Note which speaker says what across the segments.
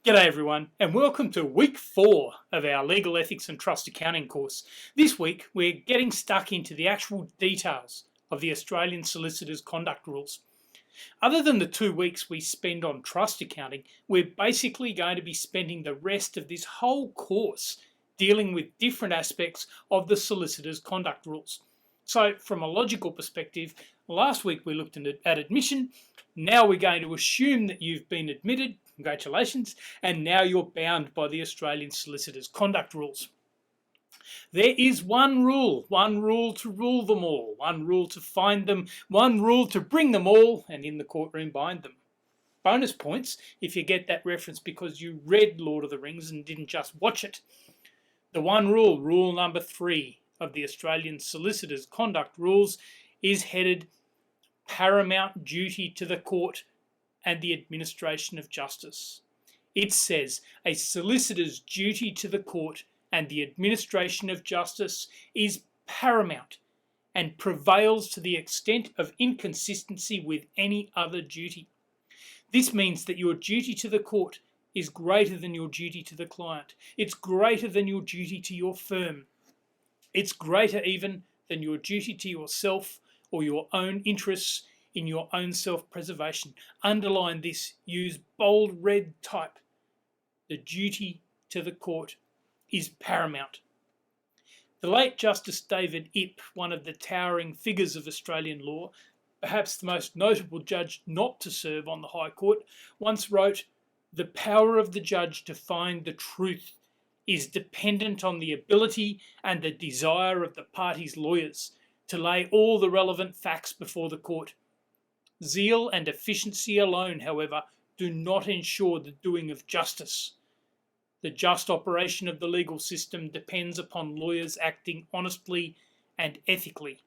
Speaker 1: G'day everyone, and welcome to week 4 of our Legal Ethics and Trust Accounting course. This week we're getting stuck into the actual details of the Australian Solicitors Conduct Rules. Other than the 2 weeks we spend on trust accounting, we're basically going to be spending the rest of this whole course dealing with different aspects of the Solicitors Conduct Rules. So from a logical perspective, last week we looked at admission. Now we're going to assume that you've been admitted. Congratulations. And now you're bound by the Australian Solicitors Conduct Rules. There is one rule to rule them all, one rule to find them, one rule to bring them all, and in the courtroom bind them. Bonus points if you get that reference because you read Lord of the Rings and didn't just watch it. The one rule, rule number 3 of the Australian Solicitors Conduct Rules, is headed Paramount Duty to the Court and the Administration of Justice. It says a solicitor's duty to the court and the administration of justice is paramount and prevails to the extent of inconsistency with any other duty. This means that your duty to the court is greater than your duty to the client. It's greater than your duty to your firm. It's greater even than your duty to yourself or your own interests in your own self-preservation. Underline this, use bold red type. The duty to the court is paramount. The late Justice David Ip, one of the towering figures of Australian law, perhaps the most notable judge not to serve on the High Court, once wrote, "The power of the judge to find the truth is dependent on the ability and the desire of the parties' lawyers to lay all the relevant facts before the court. Zeal and efficiency alone, however, do not ensure the doing of justice. The just operation of the legal system depends upon lawyers acting honestly and ethically,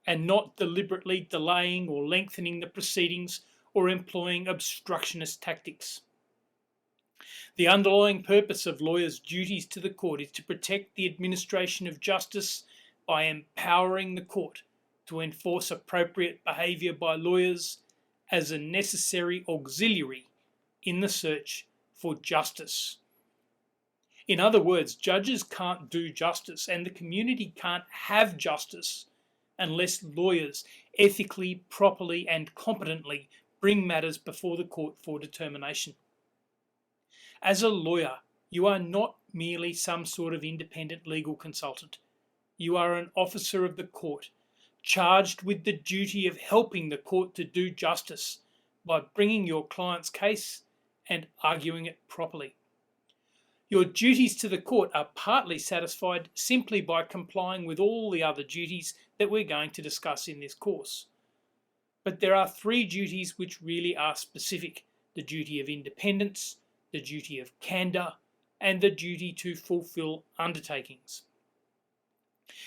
Speaker 1: and not deliberately delaying or lengthening the proceedings or employing obstructionist tactics. The underlying purpose of lawyers' duties to the court is to protect the administration of justice by empowering the court to enforce appropriate behaviour by lawyers as a necessary auxiliary in the search for justice." In other words, judges can't do justice and the community can't have justice unless lawyers ethically, properly and competently bring matters before the court for determination. As a lawyer, you are not merely some sort of independent legal consultant. You are an officer of the court, charged with the duty of helping the court to do justice by bringing your client's case and arguing it properly. Your duties to the court are partly satisfied simply by complying with all the other duties that we're going to discuss in this course. But there are 3 duties which really are specific: the duty of independence, the duty of candour, and the duty to fulfil undertakings.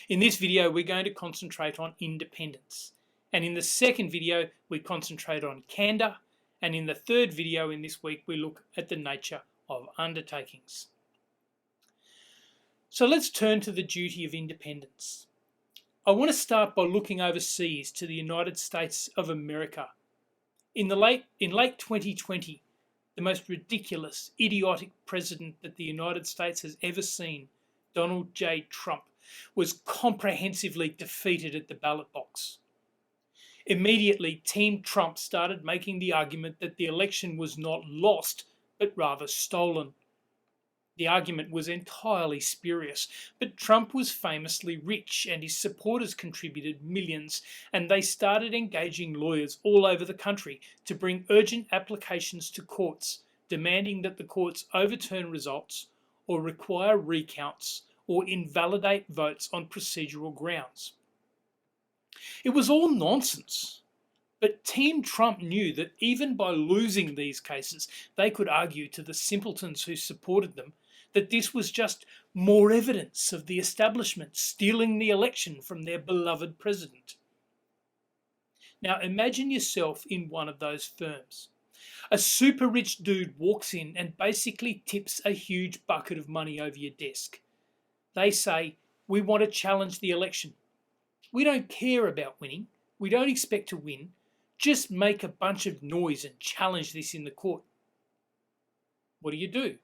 Speaker 1: In this video, we're going to concentrate on independence. And in the second video, we concentrate on candour. And in the third video in this week, we look at the nature of undertakings. So let's turn to the duty of independence. I want to start by looking overseas to the United States of America. In late 2020, the most ridiculous, idiotic president that the United States has ever seen, Donald J. Trump, was comprehensively defeated at the ballot box. Immediately, Team Trump started making the argument that the election was not lost, but rather stolen. The argument was entirely spurious, but Trump was famously rich and his supporters contributed millions, and they started engaging lawyers all over the country to bring urgent applications to courts, demanding that the courts overturn results or require recounts or invalidate votes on procedural grounds. It was all nonsense, but Team Trump knew that even by losing these cases, they could argue to the simpletons who supported them that this was just more evidence of the establishment stealing the election from their beloved president. Now imagine yourself in one of those firms. A super rich dude walks in and basically tips a huge bucket of money over your desk. They say, "We want to challenge the election. We don't care about winning. We don't expect to win. Just make a bunch of noise and challenge this in the court." What do?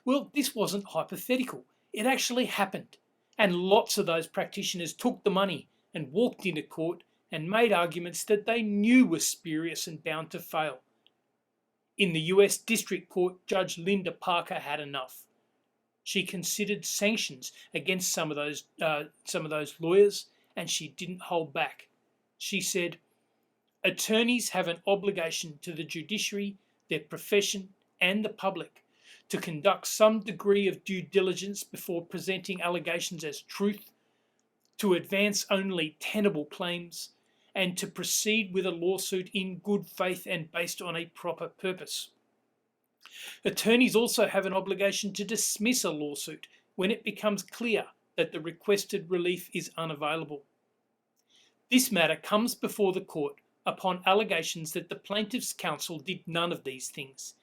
Speaker 1: Well, this wasn't hypothetical. It actually happened. And lots of those practitioners took the money and walked into court and made arguments that they knew were spurious and bound to fail. In the US District Court, Judge Linda Parker had enough. She considered sanctions against some of those lawyers, and she didn't hold back. She said, "Attorneys have an obligation to the judiciary, their profession, and the public to conduct some degree of due diligence before presenting allegations as truth, to advance only tenable claims, and to proceed with a lawsuit in good faith and based on a proper purpose. Attorneys also have an obligation to dismiss a lawsuit when it becomes clear that the requested relief is unavailable. This matter comes before the court upon allegations that the plaintiff's counsel did none of these things.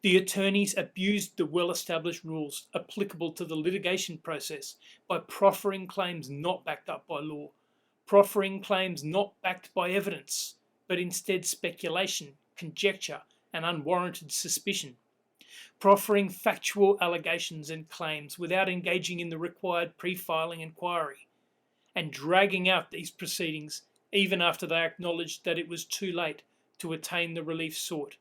Speaker 1: The attorneys abused the well-established rules applicable to the litigation process by proffering claims not backed up by law, proffering claims not backed by evidence, but instead speculation, conjecture, and unwarranted suspicion, proffering factual allegations and claims without engaging in the required pre-filing inquiry, and dragging out these proceedings even after they acknowledged that it was too late to attain the relief sought.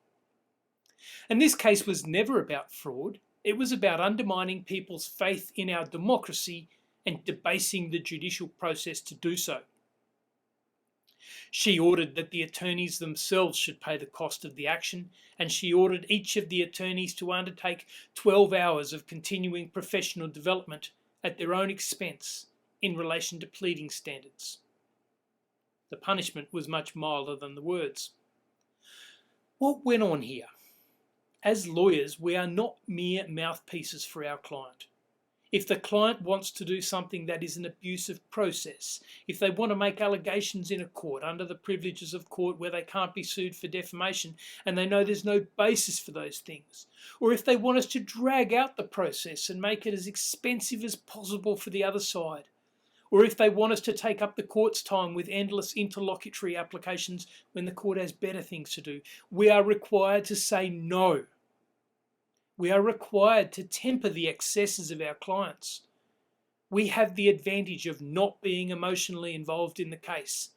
Speaker 1: And this case was never about fraud. It was about undermining people's faith in our democracy and debasing the judicial process to do so. She ordered that the attorneys themselves should pay the cost of the action, and she ordered each of the attorneys to undertake 12 hours of continuing professional development at their own expense in relation to pleading standards. The punishment was much milder than the words. What went on here? As lawyers, we are not mere mouthpieces for our client. If the client wants to do something that is an abusive process, if they want to make allegations in a court under the privileges of court where they can't be sued for defamation and they know there's no basis for those things, or if they want us to drag out the process and make it as expensive as possible for the other side, or if they want us to take up the court's time with endless interlocutory applications when the court has better things to do, we are required to say no. We are required to temper the excesses of our clients. We have the advantage of not being emotionally involved in the case.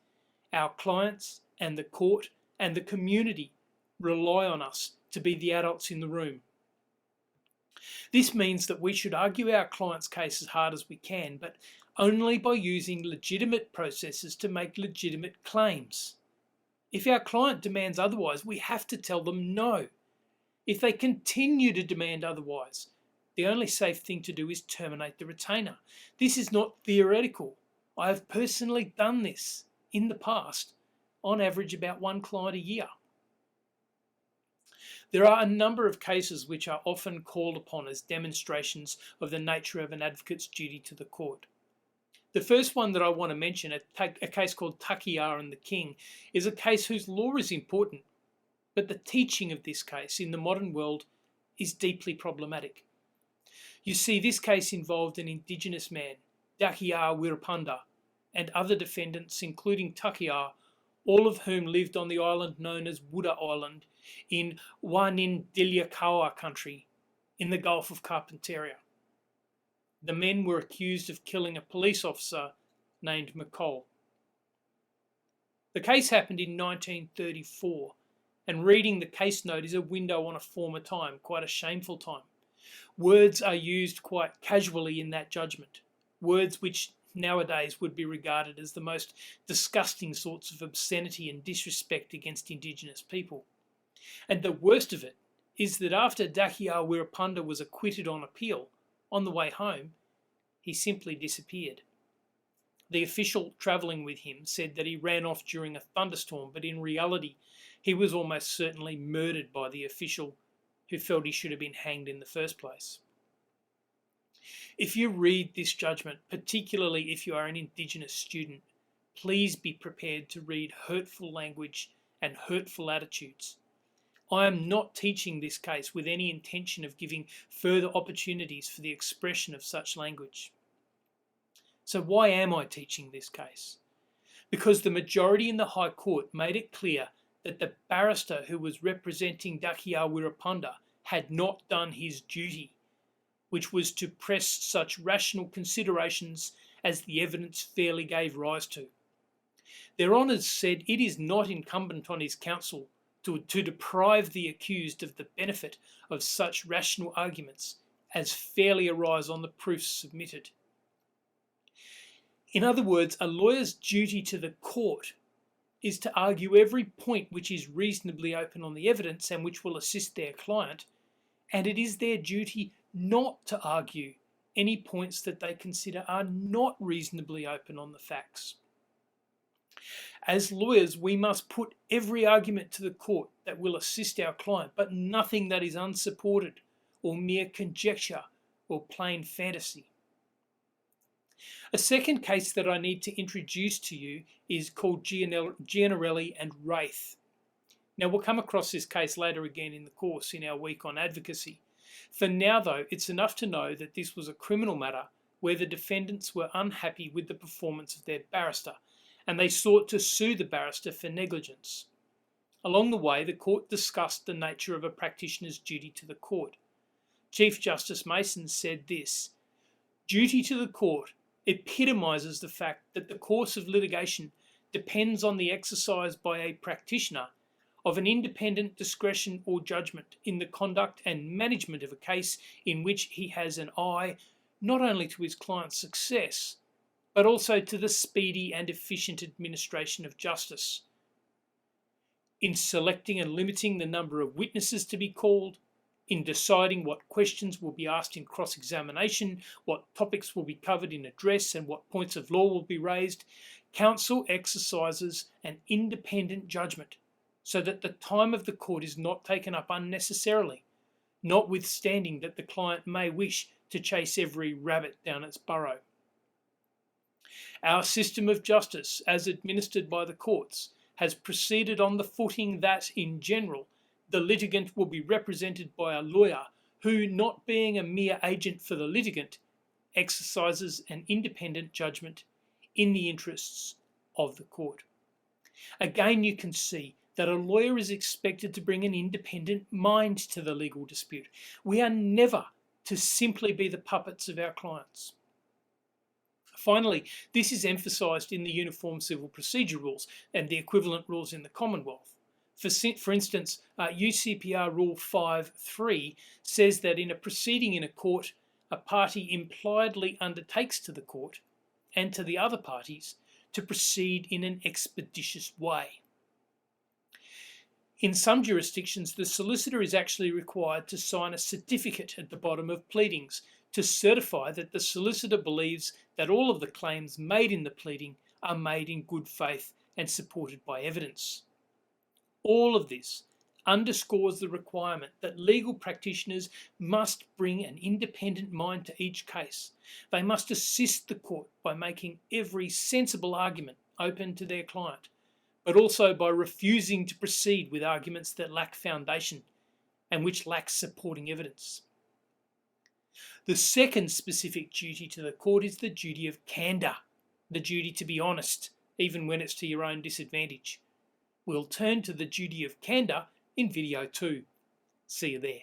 Speaker 1: Our clients and the court and the community rely on us to be the adults in the room. This means that we should argue our client's case as hard as we can, but only by using legitimate processes to make legitimate claims. If our client demands otherwise, we have to tell them no. If they continue to demand otherwise, the only safe thing to do is terminate the retainer. This is not theoretical. I have personally done this in the past, on average about one client a year. There are a number of cases which are often called upon as demonstrations of the nature of an advocate's duty to the court. The first one that I want to mention, a case called Takiyah and the King, is a case whose law is important, but the teaching of this case in the modern world is deeply problematic. You see, this case involved an indigenous man, Takiyah Wirapanda, and other defendants, including Takiyah, all of whom lived on the island known as Wuda Island in Wanindilikawa country in the Gulf of Carpentaria. The men were accused of killing a police officer named McCall. The case happened in 1934, and reading the case note is a window on a former time, quite a shameful time. Words are used quite casually in that judgment, words which nowadays would be regarded as the most disgusting sorts of obscenity and disrespect against Indigenous people. And the worst of it is that after Takiyah Wirapanda was acquitted on appeal, on the way home, he simply disappeared. The official travelling with him said that he ran off during a thunderstorm, but in reality, he was almost certainly murdered by the official who felt he should have been hanged in the first place. If you read this judgment, particularly if you are an Indigenous student, please be prepared to read hurtful language and hurtful attitudes. I am not teaching this case with any intention of giving further opportunities for the expression of such language. So why am I teaching this case? Because the majority in the High Court made it clear that the barrister who was representing Takiyah Wirapanda had not done his duty, which was to press such rational considerations as the evidence fairly gave rise to. Their Honours said it is not incumbent on his counsel to deprive the accused of the benefit of such rational arguments as fairly arise on the proofs submitted. In other words, a lawyer's duty to the court is to argue every point which is reasonably open on the evidence and which will assist their client, and it is their duty not to argue any points that they consider are not reasonably open on the facts. As lawyers, we must put every argument to the court that will assist our client, but nothing that is unsupported or mere conjecture or plain fantasy. A second case that I need to introduce to you is called Ginarelli and Wraith. Now, we'll come across this case later again in the course in our week on advocacy. For now, though, it's enough to know that this was a criminal matter where the defendants were unhappy with the performance of their barrister, and they sought to sue the barrister for negligence. Along the way, the court discussed the nature of a practitioner's duty to the court. Chief Justice Mason said this: "Duty to the court epitomises the fact that the course of litigation depends on the exercise by a practitioner of an independent discretion or judgment in the conduct and management of a case in which he has an eye not only to his client's success, but also to the speedy and efficient administration of justice. In selecting and limiting the number of witnesses to be called, in deciding what questions will be asked in cross-examination, what topics will be covered in address, and what points of law will be raised, counsel exercises an independent judgment so that the time of the court is not taken up unnecessarily, notwithstanding that the client may wish to chase every rabbit down its burrow. Our system of justice, as administered by the courts, has proceeded on the footing that, in general, the litigant will be represented by a lawyer who, not being a mere agent for the litigant, exercises an independent judgment in the interests of the court." Again, you can see that a lawyer is expected to bring an independent mind to the legal dispute. We are never to simply be the puppets of our clients. Finally, this is emphasised in the Uniform Civil Procedure Rules and the equivalent rules in the Commonwealth. For instance, UCPR Rule 5.3 says that in a proceeding in a court, a party impliedly undertakes to the court and to the other parties to proceed in an expeditious way. In some jurisdictions, the solicitor is actually required to sign a certificate at the bottom of pleadings to certify that the solicitor believes that all of the claims made in the pleading are made in good faith and supported by evidence. All of this underscores the requirement that legal practitioners must bring an independent mind to each case. They must assist the court by making every sensible argument open to their client, but also by refusing to proceed with arguments that lack foundation and which lack supporting evidence. The second specific duty to the court is the duty of candour, the duty to be honest, even when it's to your own disadvantage. We'll turn to the duty of candour in video 2. See you there.